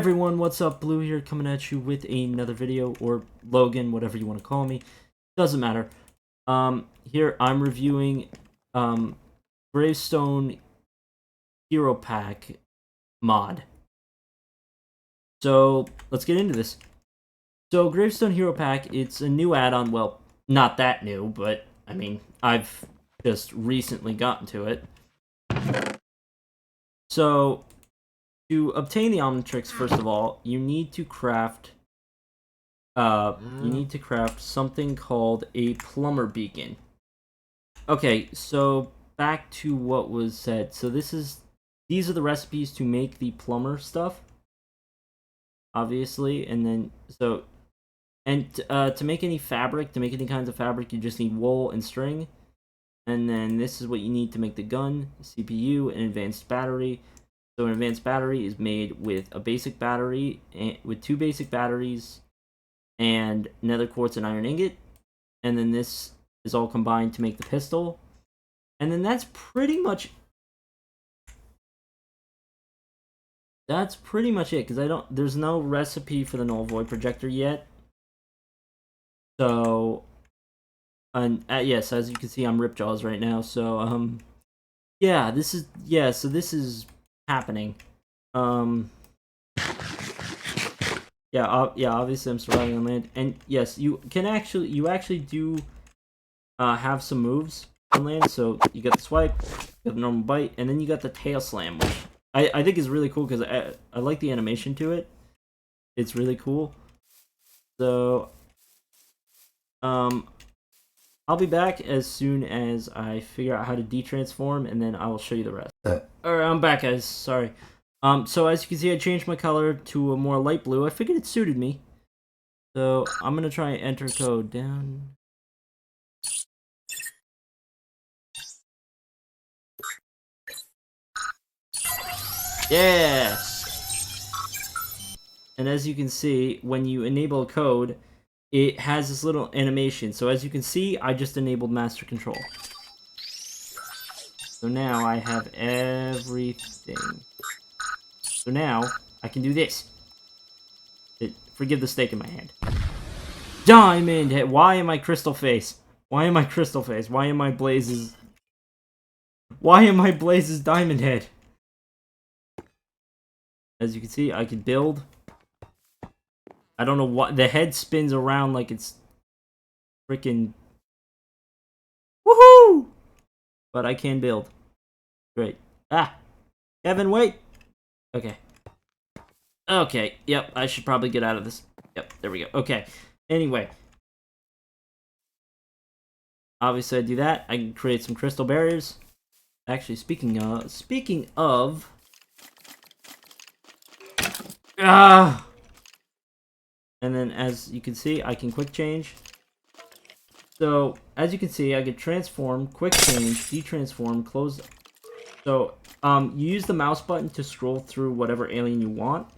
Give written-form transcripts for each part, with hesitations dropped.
everyone, what's up? Blue here, coming at you with another video, or Logan, whatever you want to call me. Doesn't matter. Here I'm reviewing Gravestone Hero Pack mod. So let's get into this. So Gravestone Hero Pack, it's a new add-on. Well, not that new, but I mean, I've just recently gotten to it. So to obtain the omnitrix, first of all, you need to craft something called a plumber beacon. Okay, so back to what was said. So these are the recipes to make the plumber stuff, obviously, and then to make any fabric, to make any kinds of fabric, you just need wool and string. And then this is what you need to make the gun, CPU, and advanced battery. So an advanced battery is made with a basic battery, with 2 basic batteries, and nether quartz and iron ingot. And then this is all combined to make the pistol. And then that's pretty much it, because there's no recipe for the null void projector yet. So, yes, as you can see, I'm Ripjaws right now. So, yeah, this is happening. Yeah, obviously I'm surviving on land, and yes, you actually do have some moves on land. So you got the swipe, you got the normal bite, and then you got the tail slam, which I think is really cool because I like the animation to it. It's really cool. So I'll be back as soon as I figure out how to detransform, and then I will show you the rest. Alright, I'm back, guys. Sorry. So as you can see, I changed my color to a more light blue. I figured it suited me. So I'm gonna try and enter code down. Yeah! And as you can see, when you enable a code, it has this little animation. So as you can see, I just enabled master control. So now I have everything. So now I can do this. Forgive the steak in my hand. Diamond head. Why am I crystal face? Why am I crystal face? Why am I Blaze's? Why am I Blaze's diamond head? As you can see, I can build. I don't know what the head spins around like it's freaking woohoo, but I can build. Great. Ah, Kevin, wait. Okay. Okay. Yep. I should probably get out of this. Yep. There we go. Okay. Anyway, obviously I do that. I can create some crystal barriers. Actually, speaking of. Ah. And then, as you can see, I can quick change. So, as you can see, I can transform, quick change, detransform, close. So, you use the mouse button to scroll through whatever alien you want.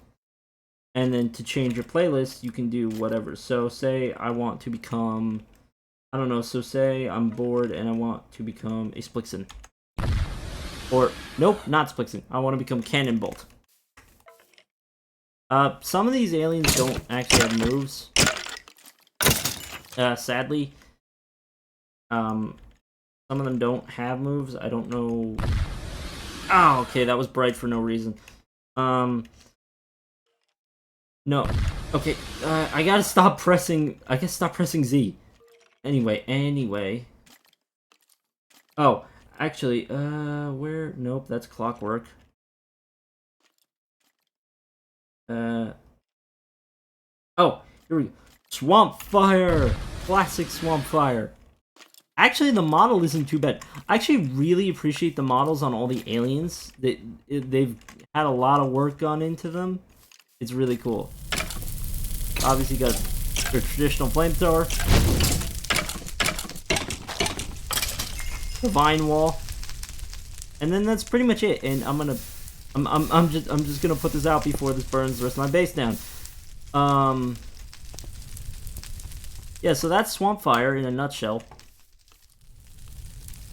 And then to change your playlist, you can do whatever. So, say I want to become, I don't know, so say I'm bored and I want to become a Splixen. Or, nope, not Splixen. I want to become Cannonbolt. Some of these aliens don't actually have moves. Sadly. Some of them don't have moves. I don't know. Oh, okay, that was bright for no reason. No. Okay, I gotta stop pressing. I gotta stop pressing Z. Anyway. Oh, actually, where? Nope, that's clockwork. Oh, here we go. Swamp Fire! Classic Swamp Fire. Actually, the model isn't too bad. I actually really appreciate the models on all the aliens. They've had a lot of work gone into them. It's really cool. Obviously, got your traditional flamethrower. The vine wall. And then that's pretty much it. And I'm just gonna put this out before this burns the rest of my base down. Yeah, so that's Swamp Fire in a nutshell.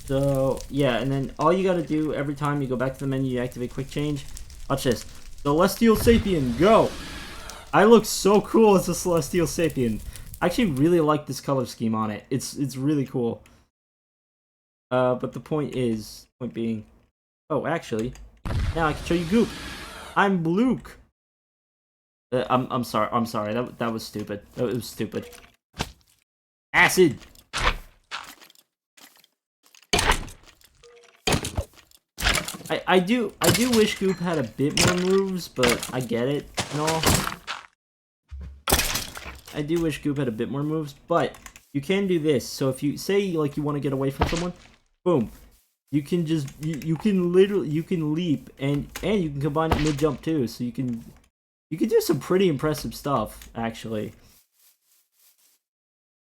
So yeah, and then all you gotta do every time you go back to the menu, you activate quick change. Watch this. Celestial Sapien, go! I look so cool as a Celestial Sapien. I actually really like this color scheme on it. It's really cool. But the point being, oh, actually, now I can show you Goop. I'm Luke. I'm sorry. That was stupid. That was stupid. Acid. I do wish Goop had a bit more moves, but I get it and all. I do wish Goop had a bit more moves, but you can do this. So if you say like you want to get away from someone, boom, you can just you can leap and you can combine it mid jump too. So you can do some pretty impressive stuff actually.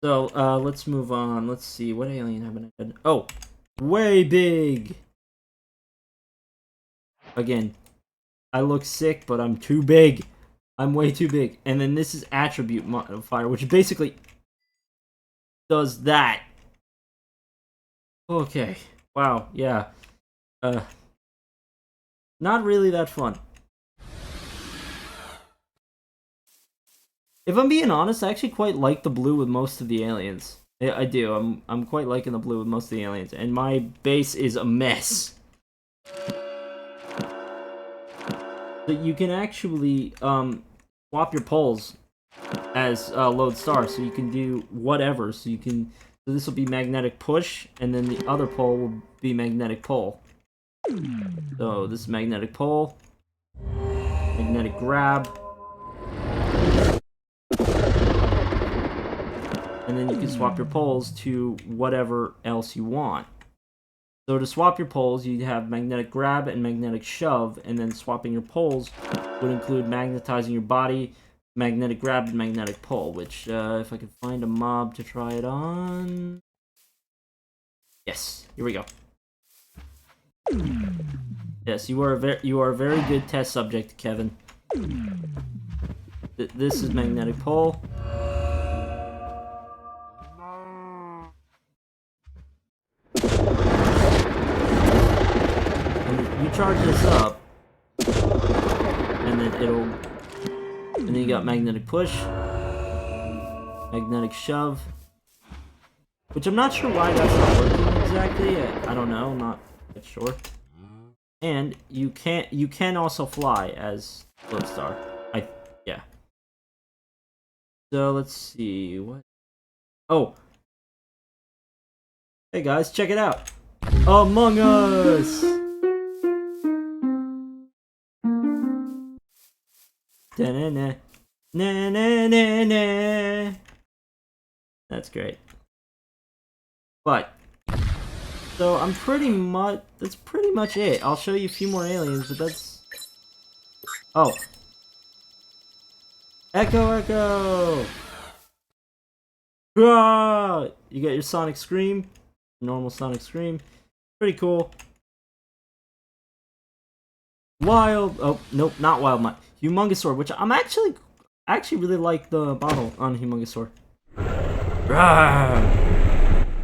So let's move on. Let's see what alien have I done. Oh, way big. Again, I look sick, but I'm too big. I'm way too big. And then this is attribute modifier, which basically does that. Okay. Wow, yeah. Not really that fun. If I'm being honest, I actually quite like the blue with most of the aliens. I do. I'm quite liking the blue with most of the aliens. And my base is a mess. That you can actually swap your poles as lodestar, so you can do whatever. So this will be magnetic push, and then the other pole will be magnetic pull. So this is magnetic pull, magnetic grab, and then you can swap your poles to whatever else you want. So to swap your poles, you'd have magnetic grab and magnetic shove, and then swapping your poles would include magnetizing your body, magnetic grab, and magnetic pull, which, if I could find a mob to try it on... Yes, here we go. Yes, you are a very good test subject, Kevin. This is magnetic pull. Charge this up, and then you got magnetic push, magnetic shove, which I'm not sure why that's not working exactly. I don't know, I'm not quite sure. And you can also fly as lodestar. Yeah. So let's see what. Oh, hey guys, check it out, Among Us. Da-na-na. Na-na-na-na. That's great. But so that's pretty much it. I'll show you a few more aliens, but that's Echo. Ah! You got your Sonic Scream, normal Sonic Scream, pretty cool. Oh nope, not Wild Mutt. Humongousaur, which I'm actually really like the bottle on Humongousaur.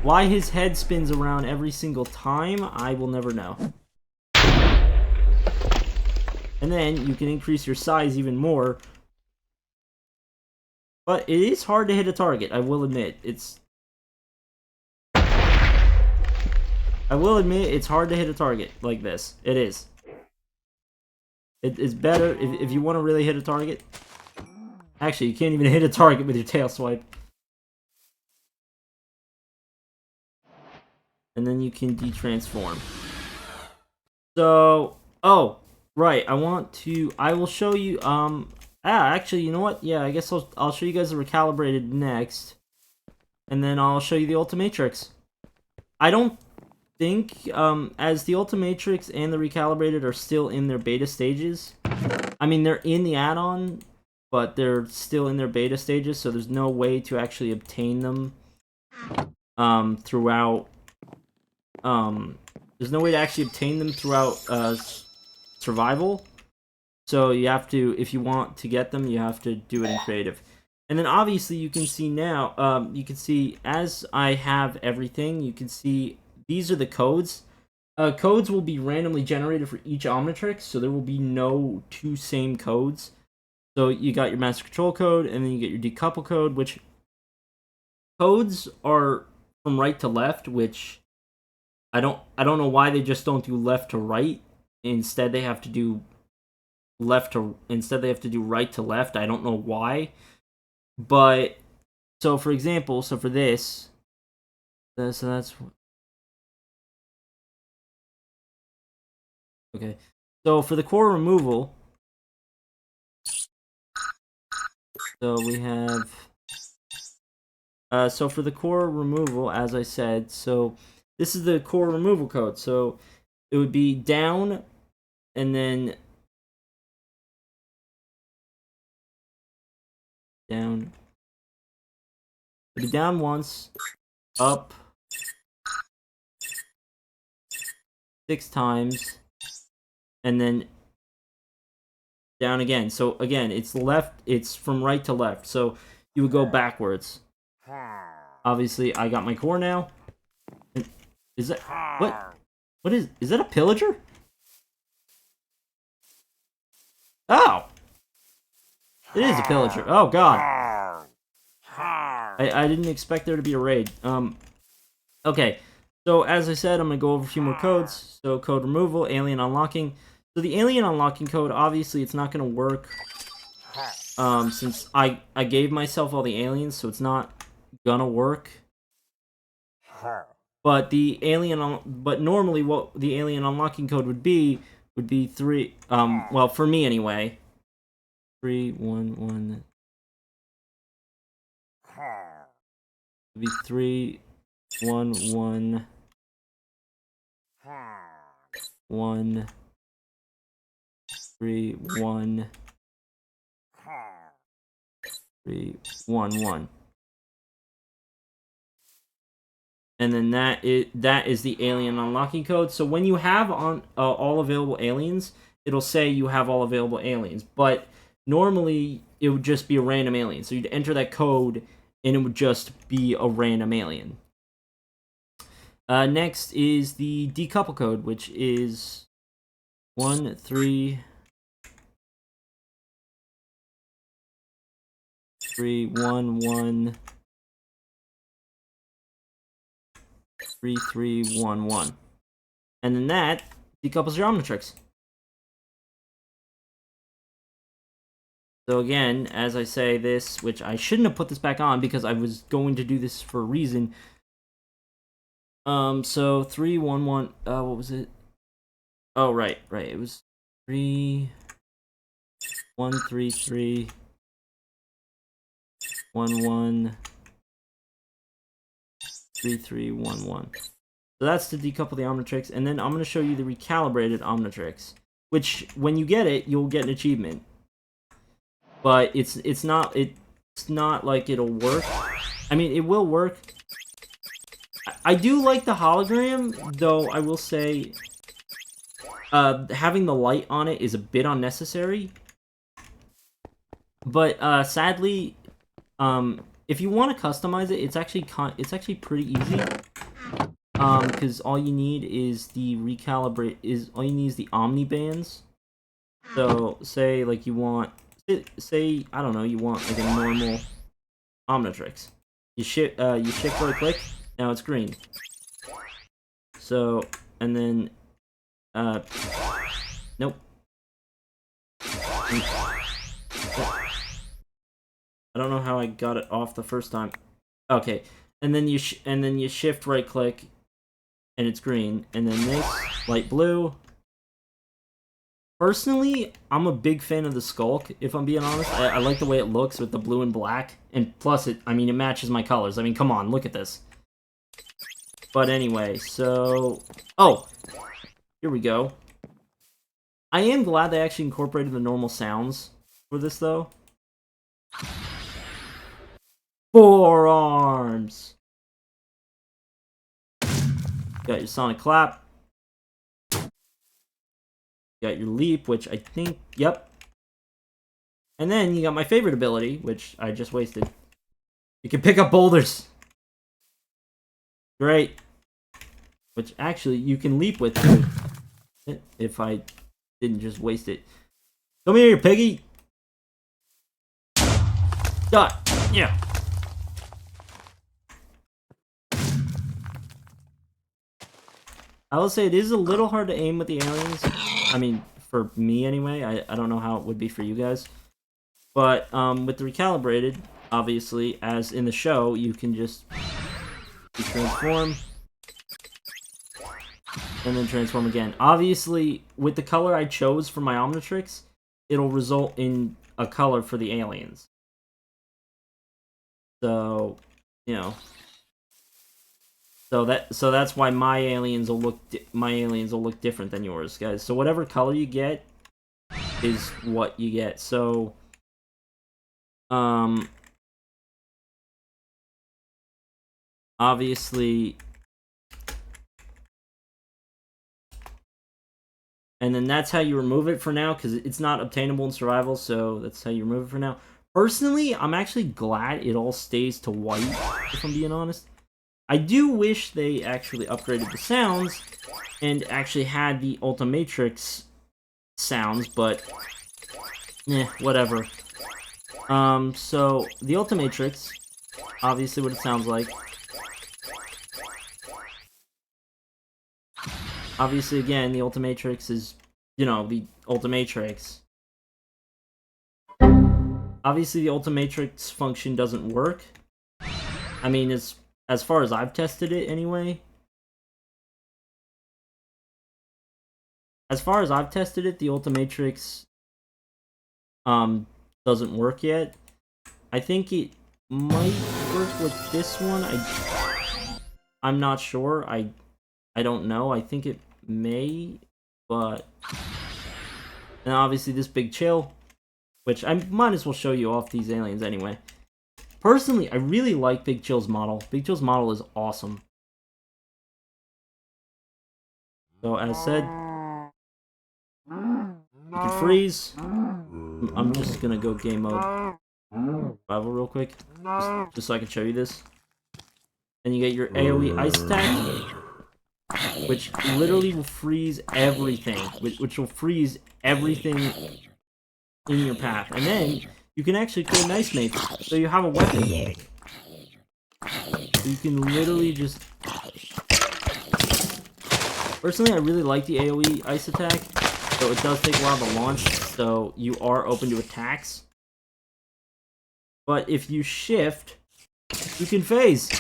Why his head spins around every single time, I will never know. And then you can increase your size even more. But it is hard to hit a target, I will admit. It's hard to hit a target like this. It is. It's better if you want to really hit a target. Actually, you can't even hit a target with your tail swipe. And then you can detransform. So, oh, right. I will show you. Actually, you know what? Yeah, I guess I'll show you guys the recalibrated next, and then I'll show you the Ultimatrix. I don't think as the Ultimatrix and the recalibrated are still in their beta stages. I mean, they're in the add-on, but they're still in their beta stages, so there's no way to actually obtain them throughout. There's no way to actually obtain them throughout survival. So you have to, if you want to get them, you have to do it in creative. And then obviously you can see now, you can see as I have everything, you can see these are the codes. Codes will be randomly generated for each omnitrix, so there will be no two same codes. So you got your master control code, and then you get your decouple code, which codes are from right to left, which I don't know why they just don't do left to right. Instead they have to do right to left. I don't know why. But so for example, so for this, so that's okay. So for the core removal, so we have so for the core removal, as I said, so this is the core removal code. So it would be down, and then down. It'd be down once, up 6 times, and then down again. So again, it's left. It's from right to left. So you would go backwards. Obviously, I got my core now. Is that what? What is that a pillager? Oh, it is a pillager. Oh god, I didn't expect there to be a raid. Okay. So as I said, I'm gonna go over a few more codes. So code removal, alien unlocking. So the alien unlocking code, obviously, it's not gonna work. Since I gave myself all the aliens, so it's not gonna work. But but normally what the alien unlocking code would be 3. Well, for me anyway, 3 1 1. Would be 3 1 1 1 3 1 3 1 1. And then that is the alien unlocking code. So when you have on all available aliens, it'll say you have all available aliens. But normally it would just be a random alien. So you'd enter that code, and it would just be a random alien. Next is the decouple code, which is 1 3 3 1 1 3 3 1 1, and then that decouples your omnitrix. So again, as I say this, which I shouldn't have put this back on because I was going to do this for a reason. So 3 1 1. What was it? Oh, right. It was 3 1 3 3 1 1 3 3 1 1. So that's to decouple the omnitrix, and then I'm going to show you the recalibrated omnitrix, which when you get it, you'll get an achievement. But it's not like it'll work. I mean, it will work. I do like the hologram, though I will say having the light on it is a bit unnecessary. But sadly, if you want to customize it, it's actually pretty easy. Because all you need is the omni bands. So say like you want, I don't know, you want like a normal omnitrix. You shift right click. Now it's green. So, and then, nope. I don't know how I got it off the first time. Okay, and then you shift right click, and it's green. And then this light blue. Personally, I'm a big fan of the Skulk, if I'm being honest. I like the way it looks with the blue and black, and plus it matches my colors. I mean, come on, look at this. But anyway, so... Oh! Here we go. I am glad they actually incorporated the normal sounds for this, though. Forearms! Got your Sonic Clap. Got your Leap, which I think... Yep. And then you got my favorite ability, which I just wasted. You can pick up boulders. Great. Which actually you can leap with too. If I didn't just waste it. Come here, piggy. Die! Yeah! I will say it is a little hard to aim with the aliens. I mean, for me anyway. I don't know how it would be for you guys. But with the recalibrated, obviously, as in the show, you can just transform and then transform again. Obviously, with the color I chose for my omnitrix, it'll result in a color for the aliens. So, you know, so that's why my aliens will look different than yours, guys. So whatever color you get is what you get. So, obviously, and then that's how you remove it for now, because it's not obtainable in survival. So that's how you remove it for now. Personally, I'm actually glad it all stays to white, if I'm being honest. I do wish they actually upgraded the sounds and actually had the omnitrix sounds, but whatever. So the omnitrix, obviously what it sounds like. Obviously, again, the omnitrix is, you know, the omnitrix. Obviously, the omnitrix function doesn't work. I mean, as far as I've tested it, anyway. As far as I've tested it, the omnitrix doesn't work yet. I think it might work with this one. I'm not sure. I don't know. I think it may, but and obviously this big chill, which I might as well show you off these aliens anyway. Personally, I really like Big Chill's model. Big Chill's model is awesome. So as said, you can freeze. I'm just gonna go game mode survival real quick, just so I can show you this. And you get your AoE ice attack, which literally will freeze everything, which will freeze everything in your path. And then you can actually create an ice mate, so you have a weapon. You can literally just... Personally, I really like the AoE ice attack, so it does take a while to launch, so you are open to attacks. But if you shift, you can phase.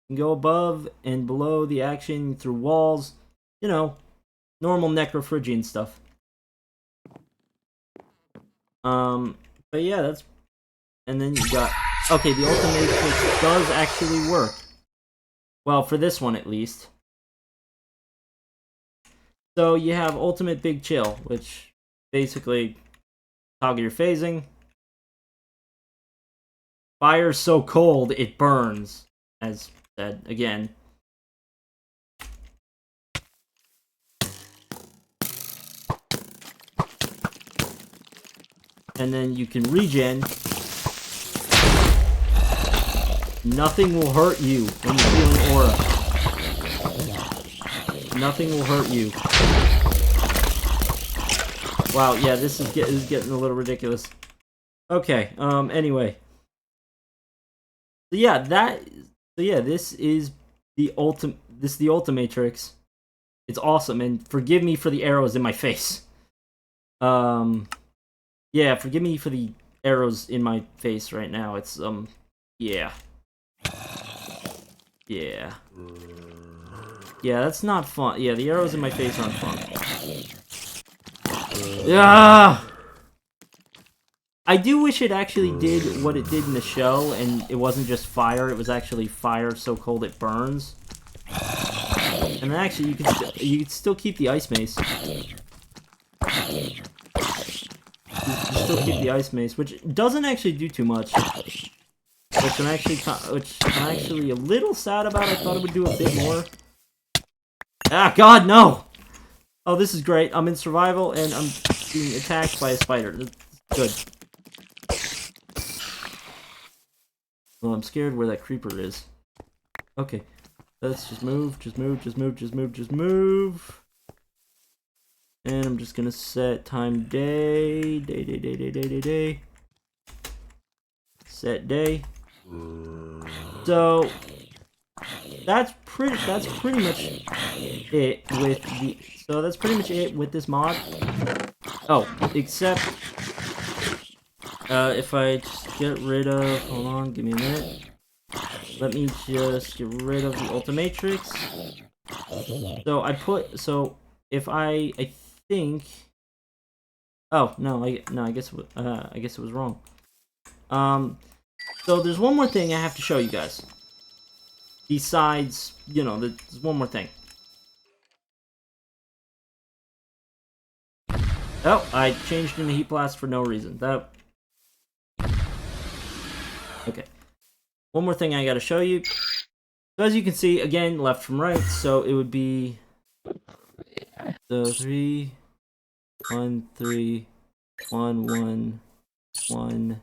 You can go above and below the action through walls, you know, normal necrophrygian stuff. But yeah, that's... And then you got... Okay, the omnitrix does actually work. Well, for this one at least. So you have Ultimate Big Chill, which basically toggle your phasing. Fire's so cold, it burns, as said again. And then you can regen. Nothing will hurt you when you're feeling aura. Nothing will hurt you. Wow, yeah, this is getting a little ridiculous. Okay, anyway. So yeah, this is the Ultimatrix. It's awesome, and forgive me for the arrows in my face. Yeah, forgive me for the arrows in my face right now. It's, yeah. Yeah. Yeah, that's not fun. Yeah, the arrows in my face aren't fun. Yeah! I do wish it actually did what it did in the show, and it wasn't just fire, it was actually fire so cold it burns. And then actually, you could still keep the ice mace. You can still keep the ice mace, which doesn't actually do too much. Which I'm actually a little sad about. I thought it would do a bit more. Ah, God, no! Oh, this is great. I'm in survival, and I'm being attacked by a spider. That's good. Well, I'm scared where that creeper is. Okay. Let's just move, just move, just move, just move, just move. And I'm just gonna set time day. Set day. So that's pretty much it with the that's pretty much it with this mod. Oh, except if I just get rid of, hold on, give me a minute. Let me just get rid of the omnitrix. So if I think, oh no, I guess it was wrong. So there's one more thing I have to show you guys. Besides, you know, there's one more thing. Oh, I changed into Heat Blast for no reason. Okay. One more thing I gotta show you. So as you can see, again, left from right, so it would be the 3, 1, 3, 1, 1, 1,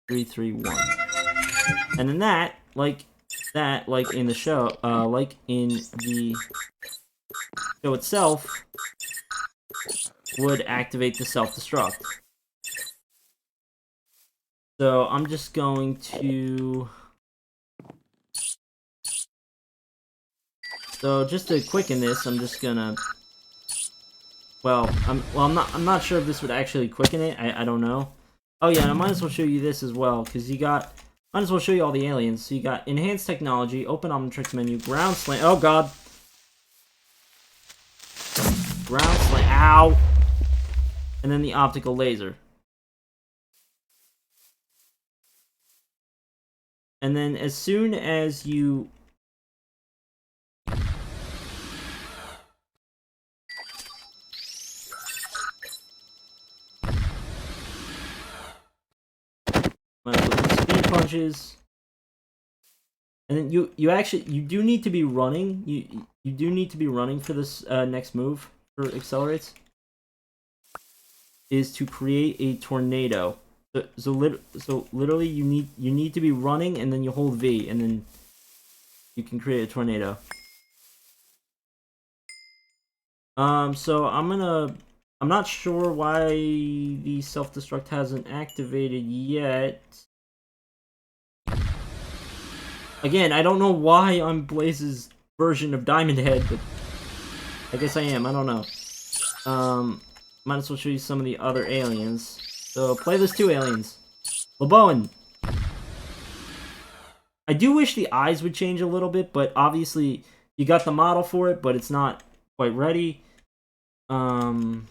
3, 3, 1. And then that, like in the show, like in the show itself, would activate the self-destruct. So I'm just going to... So just to quicken this, I'm just gonna... I'm not sure if this would actually quicken it. I don't know. Oh yeah, and I might as well show you this as well, because you got... Might as well show you all the aliens. So you got Enhanced Technology, Open Omnitrix menu, Ground Slam... Oh god! Ground Slam... Ow! And then the Optical Laser. And then as soon as you... Speed punches. And then you do need to be running. You do need to be running for this next move for accelerates. Is to create a tornado. So literally you need to be running, and then you hold V, and then you can create a tornado. So I'm not sure why the self-destruct hasn't activated yet. Again, I don't know why I'm Blaze's version of Diamond Head, but I guess I am. I don't know. Might as well show you some of the other aliens. So, playlist 2 aliens. LeBowen. I do wish the eyes would change a little bit, but obviously you got the model for it, but it's not quite ready. Oh.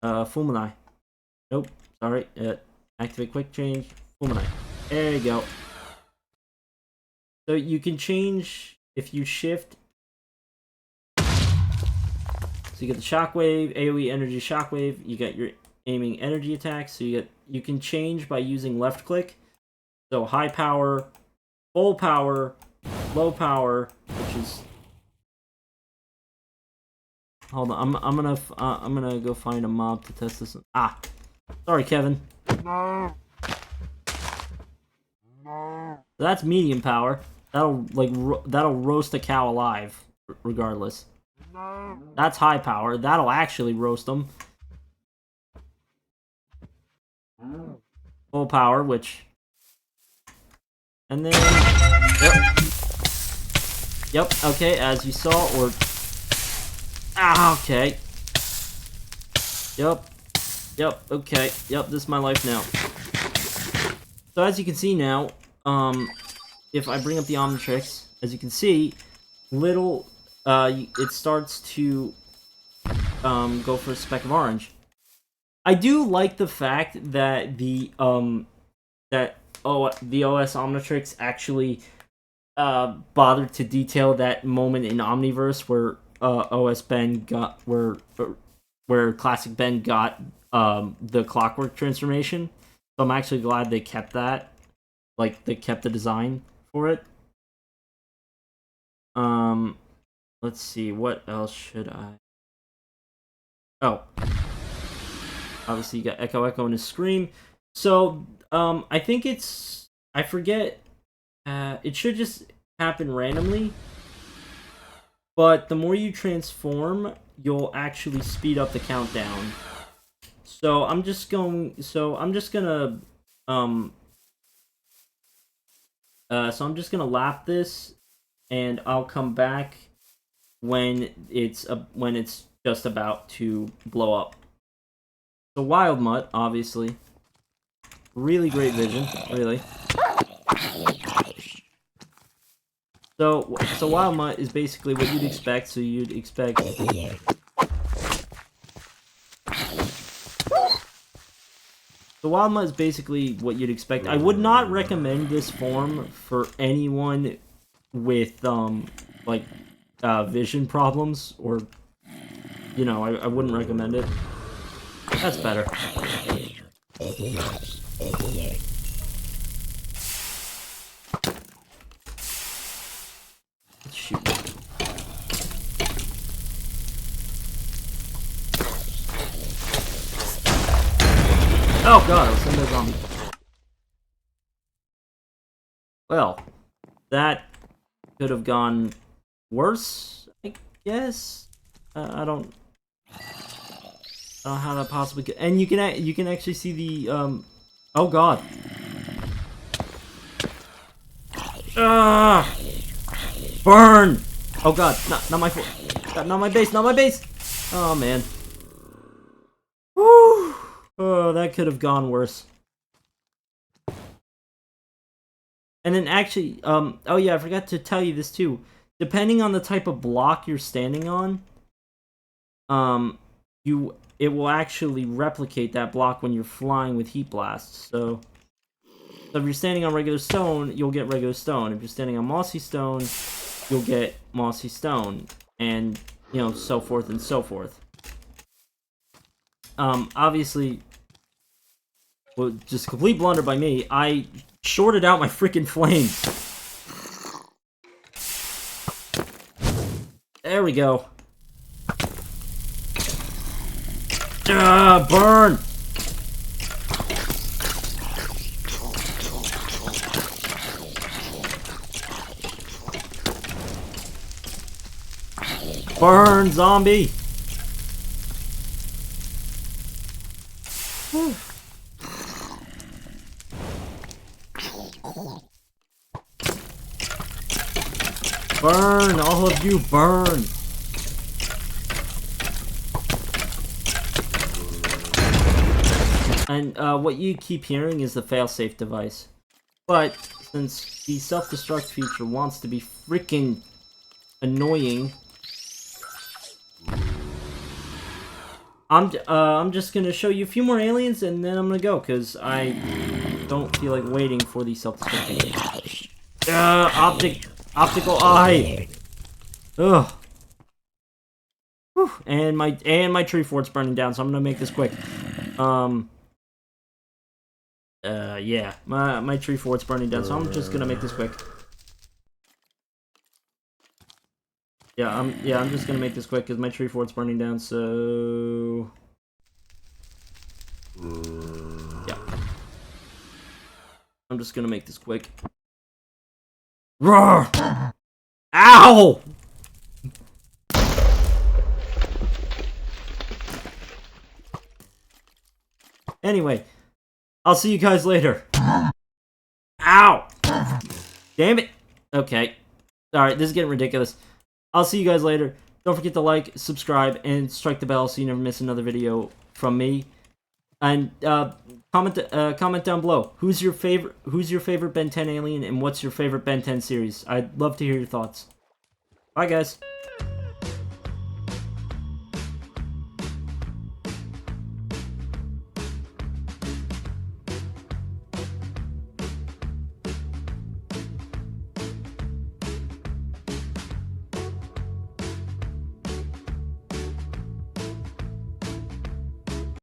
Fulminai. Nope. Sorry. Activate quick change. Fulminai. There you go. So you can change if you shift. So you get the shockwave, AoE energy shockwave. You get your aiming energy attacks. So you can change by using left click. So high power, full power, low power, which is. Hold on, I'm gonna go find a mob to test this. Ah, sorry, Kevin. No. So that's medium power. That'll roast a cow alive, regardless. No. That's high power. That'll actually roast them. Full power, which, and then yep. Okay, as you saw, or. Ah, okay. Yep, okay. Yep, this is my life now. So as you can see now, if I bring up the Omnitrix, as you can see, it starts to go for a speck of orange. I do like the fact that the OS Omnitrix actually bothered to detail that moment in Omniverse where OS Ben got where Classic Ben got the clockwork transformation. So I'm actually glad they kept that. Like they kept the design for it. Let's see, what else should I? Oh. Obviously you got Echo and his Scream. So I think I forget, it should just happen randomly. But the more you transform, you'll actually speed up the countdown. So I'm just gonna lap this, and I'll come back when it's just about to blow up. So Wild Mutt, obviously, really great vision, really. So Wild Mutt is basically what you'd expect. So you'd expect. The Wild Mutt is basically what you'd expect. I would not recommend this form for anyone with like vision problems, or you know, I wouldn't recommend it. That's better. Let's shoot. Oh god, I was sending a zombie. Well, that could have gone worse, I guess. I don't know how that possibly could. And you can actually see the oh god. Ah! Burn! Oh god, not my not my base, not my base. Oh man. Woo! Oh, that could have gone worse. And then actually, oh yeah, I forgot to tell you this too. Depending on the type of block you're standing on, it will actually replicate that block when you're flying with heat blasts. So if you're standing on regular stone, you'll get regular stone. If you're standing on mossy stone, you'll get mossy stone, and you know, so forth and so forth. Obviously, well, just complete blunder by me. I shorted out my freaking flames. There we go. Burn! Burn, zombie! Whew. Burn, all of you, burn! And what you keep hearing is the failsafe device. But since the self-destruct feature wants to be freaking annoying, I'm just gonna show you a few more aliens and then I'm gonna go, because I don't feel like waiting for the self-destruct feature. Optical eye. Ugh. Whew. And my tree fort's burning down, so I'm gonna make this quick. Yeah, my tree fort's burning down, so I'm just gonna make this quick. Yeah, I'm just gonna make this quick because my tree fort's burning down. So yeah, I'm just gonna make this quick. Roar! Ow! Anyway, I'll see you guys later. Ow! Damn it! Okay. Alright, this is getting ridiculous. I'll see you guys later. Don't forget to like, subscribe, and strike the bell so you never miss another video from me. And comment down below. Who's your favorite Ben 10 alien, and what's your favorite Ben 10 series? I'd love to hear your thoughts. Bye, guys.